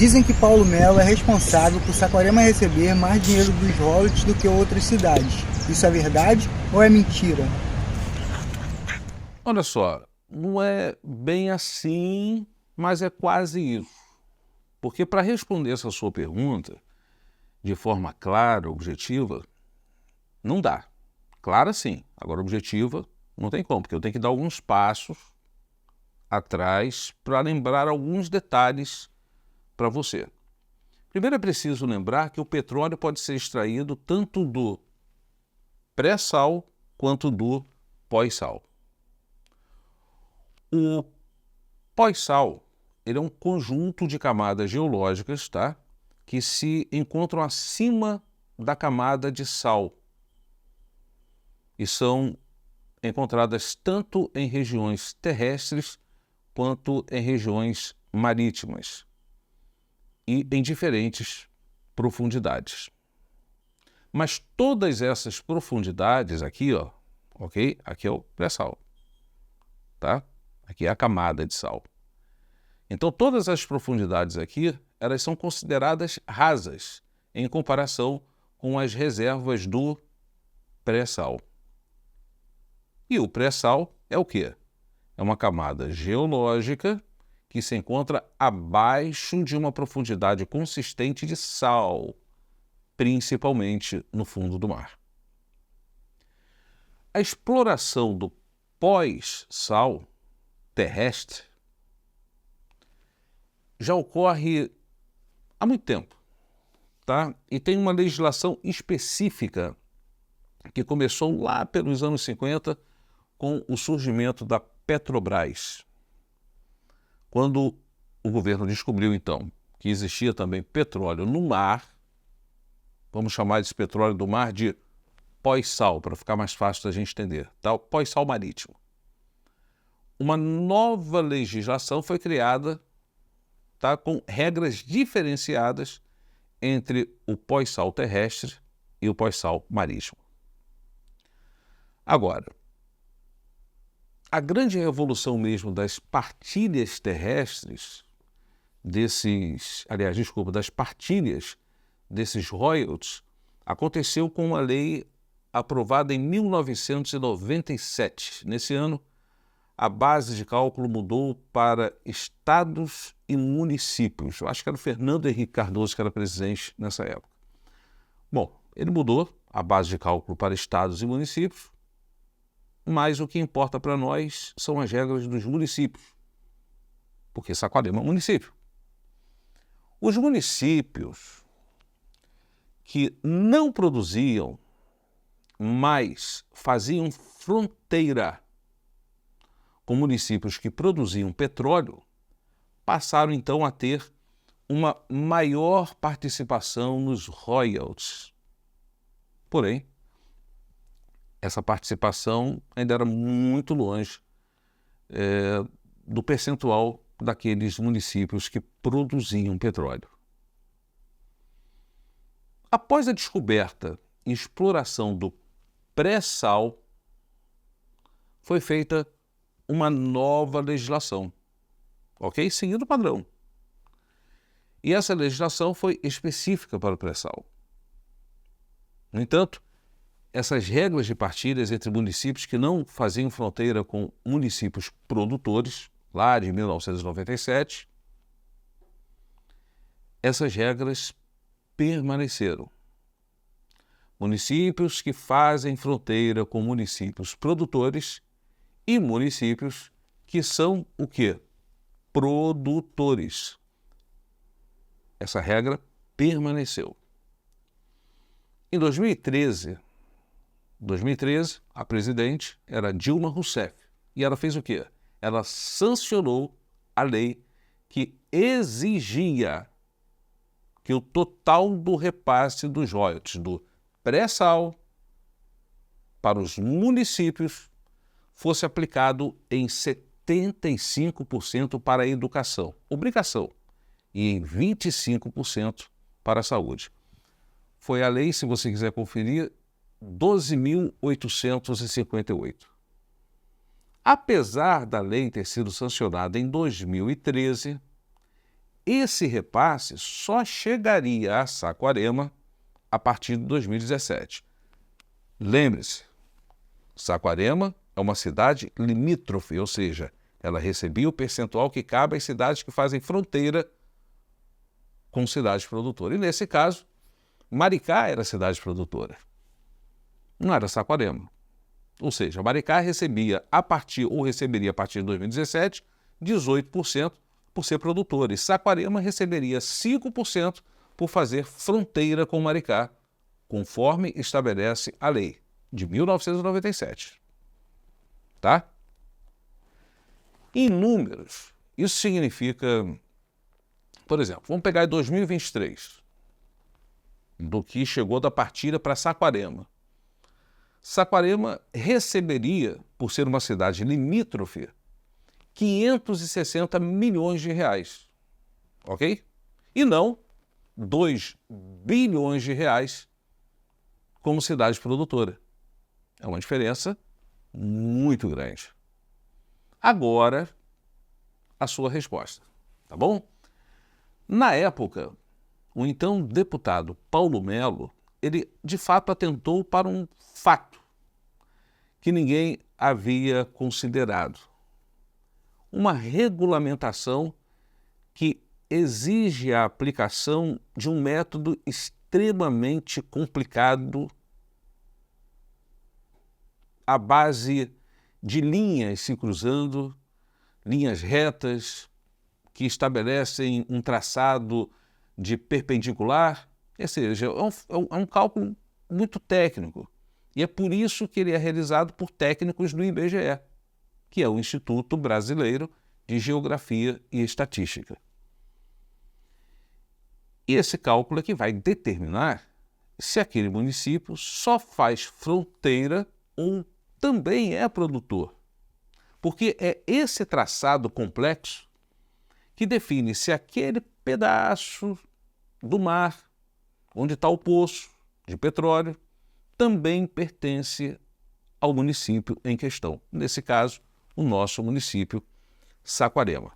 Dizem que Paulo Melo é responsável por Saquarema receber mais dinheiro dos royalties do que outras cidades. Isso é verdade ou é mentira? Olha só, não é bem assim, mas é quase isso. Porque para responder essa sua pergunta de forma clara, objetiva, não dá. Clara sim, agora objetiva não tem como, porque eu tenho que dar alguns passos atrás para lembrar alguns detalhes para você. Primeiro é preciso lembrar que o petróleo pode ser extraído tanto do pré-sal quanto do pós-sal. O pós-sal, ele é um conjunto de camadas geológicas, tá? Que se encontram acima da camada de sal e são encontradas tanto em regiões terrestres quanto em regiões marítimas e em diferentes profundidades. Mas todas essas profundidades aqui, ó, ok? Aqui é o pré-sal, tá? Aqui é a camada de sal. Então, todas as profundidades aqui, elas são consideradas rasas em comparação com as reservas do pré-sal. E o pré-sal é o quê? É uma camada geológica que se encontra abaixo de uma profundidade consistente de sal, principalmente no fundo do mar. A exploração do pós-sal terrestre já ocorre há muito tempo, tá? E tem uma legislação específica que começou lá pelos anos 50 com o surgimento da Petrobras. Quando o governo descobriu, então, que existia também petróleo no mar, vamos chamar esse petróleo do mar de pós-sal, para ficar mais fácil da gente entender, tá? O pós-sal marítimo. Uma nova legislação foi criada, tá, com regras diferenciadas entre o pós-sal terrestre e o pós-sal marítimo. Agora, a grande revolução mesmo das partilhas terrestres, das partilhas desses royalties, aconteceu com uma lei aprovada em 1997. Nesse ano, a base de cálculo mudou para estados e municípios. Eu acho que era o Fernando Henrique Cardoso que era presidente nessa época. Bom, ele mudou a base de cálculo para estados e municípios, mas o que importa para nós são as regras dos municípios, porque Saquarema é um município. Os municípios que não produziam, mas faziam fronteira com municípios que produziam petróleo, passaram então a ter uma maior participação nos royalties. Porém, essa participação ainda era muito longe do percentual daqueles municípios que produziam petróleo. Após a descoberta e exploração do pré-sal, foi feita uma nova legislação, ok? Seguindo o padrão. E essa legislação foi específica para o pré-sal. No entanto, essas regras de partilhas entre municípios que não faziam fronteira com municípios produtores, lá de 1997, essas regras permaneceram. Municípios que fazem fronteira com municípios produtores e municípios que são o quê? Produtores. Essa regra permaneceu. Em 2013, a presidente era Dilma Rousseff. E ela fez o quê? Ela sancionou a lei que exigia que o total do repasse dos royalties do pré-sal para os municípios fosse aplicado em 75% para a educação, obrigação, e em 25% para a saúde. Foi a lei, se você quiser conferir, 12.858. Apesar da lei ter sido sancionada em 2013, esse repasse só chegaria a Saquarema a partir de 2017. Lembre-se, Saquarema é uma cidade limítrofe, ou seja, ela recebia o percentual que cabe às cidades que fazem fronteira com cidades produtoras. E nesse caso, Maricá era cidade produtora, não era Saquarema. Ou seja, Maricá receberia a partir de 2017, 18% por ser produtora. E Saquarema receberia 5% por fazer fronteira com Maricá, conforme estabelece a lei de 1997. Tá? Em números, isso significa, por exemplo, vamos pegar em 2023, do que chegou da partida para Saquarema. Saquarema receberia, por ser uma cidade limítrofe, 560 milhões de reais, ok? E não 2 bilhões de reais como cidade produtora. É uma diferença muito grande. Agora, a sua resposta, tá bom? Na época, o então deputado Paulo Melo, ele de fato atentou para um fato que ninguém havia considerado. Uma regulamentação que exige a aplicação de um método extremamente complicado à base de linhas se cruzando, linhas retas que estabelecem um traçado de perpendicular, ou seja, é um cálculo muito técnico. E é por isso que ele é realizado por técnicos do IBGE, que é o Instituto Brasileiro de Geografia e Estatística. E esse cálculo é que vai determinar se aquele município só faz fronteira ou também é produtor. Porque é esse traçado complexo que define se aquele pedaço do mar, onde está o poço de petróleo, também pertence ao município em questão. Nesse caso, o nosso município, Saquarema.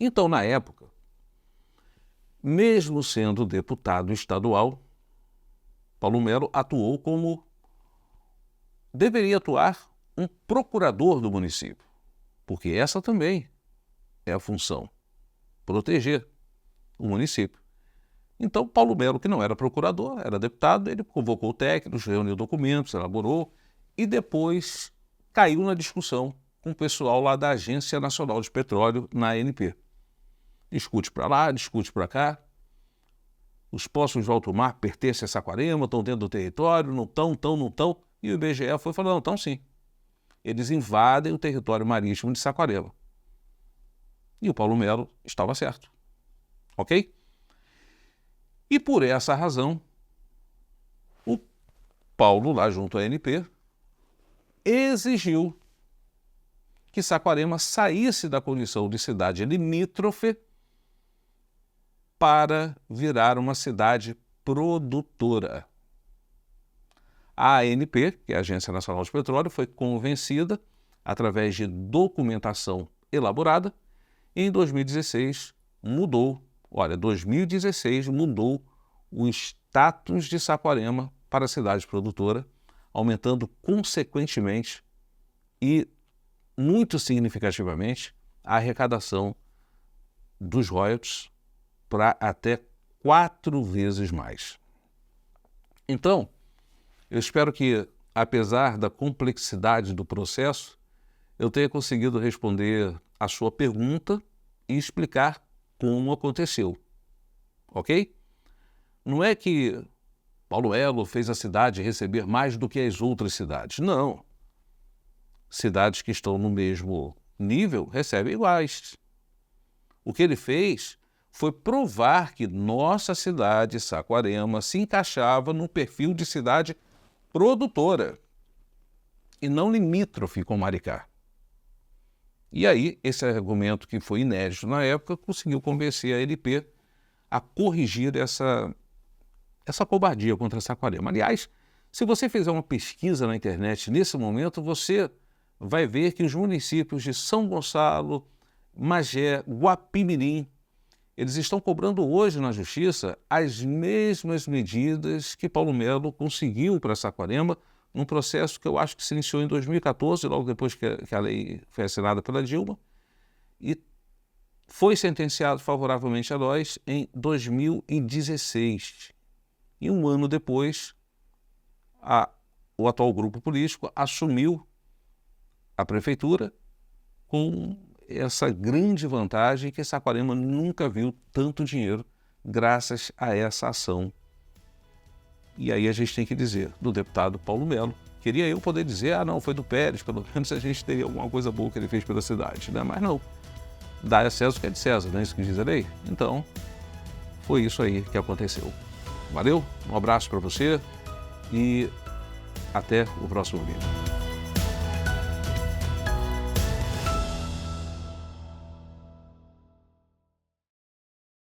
Então, na época, mesmo sendo deputado estadual, Paulo Melo atuou como deveria atuar um procurador do município, porque essa também é a função, proteger o município. Então, Paulo Melo, que não era procurador, era deputado, ele convocou técnicos, reuniu documentos, elaborou e depois caiu na discussão com o pessoal lá da Agência Nacional de Petróleo, na ANP. Discute para lá, discute para cá. Os poços de alto mar pertencem a Saquarema, estão dentro do território, não estão. E o IBGE foi falando, não, estão sim. Eles invadem o território marítimo de Saquarema. E o Paulo Melo estava certo. Ok? E por essa razão, o Paulo, lá junto à ANP, exigiu que Saquarema saísse da condição de cidade limítrofe para virar uma cidade produtora. A ANP, que é a Agência Nacional de Petróleo, foi convencida, através de documentação elaborada, e em 2016 mudou o status de Saquarema para cidade produtora, aumentando consequentemente e muito significativamente a arrecadação dos royalties para até 4 vezes mais. Então, eu espero que, apesar da complexidade do processo, eu tenha conseguido responder a sua pergunta e explicar como aconteceu. Ok? Não é que Paulo Melo fez a cidade receber mais do que as outras cidades. Não. Cidades que estão no mesmo nível recebem iguais. O que ele fez foi provar que nossa cidade, Saquarema, se encaixava no perfil de cidade produtora e não limítrofe com Maricá. E aí, esse argumento que foi inédito na época conseguiu convencer a ANP a corrigir essa covardia contra Saquarema. Aliás, se você fizer uma pesquisa na internet nesse momento, você vai ver que os municípios de São Gonçalo, Magé, Guapimirim Eles estão cobrando hoje na Justiça as mesmas medidas que Paulo Melo conseguiu para Saquarema, num processo que eu acho que se iniciou em 2014, logo depois que a lei foi assinada pela Dilma, e foi sentenciado favoravelmente a nós em 2016. E um ano depois, o atual grupo político assumiu a prefeitura com essa grande vantagem que Saquarema nunca viu tanto dinheiro graças a essa ação. E aí a gente tem que dizer, do deputado Paulo Melo. Queria eu poder dizer, não, foi do Pérez, pelo menos a gente teria alguma coisa boa que ele fez pela cidade, né? Mas não, dá a César o que é de César, não é isso que diz a lei? Então, foi isso aí que aconteceu. Valeu, um abraço para você e até o próximo vídeo.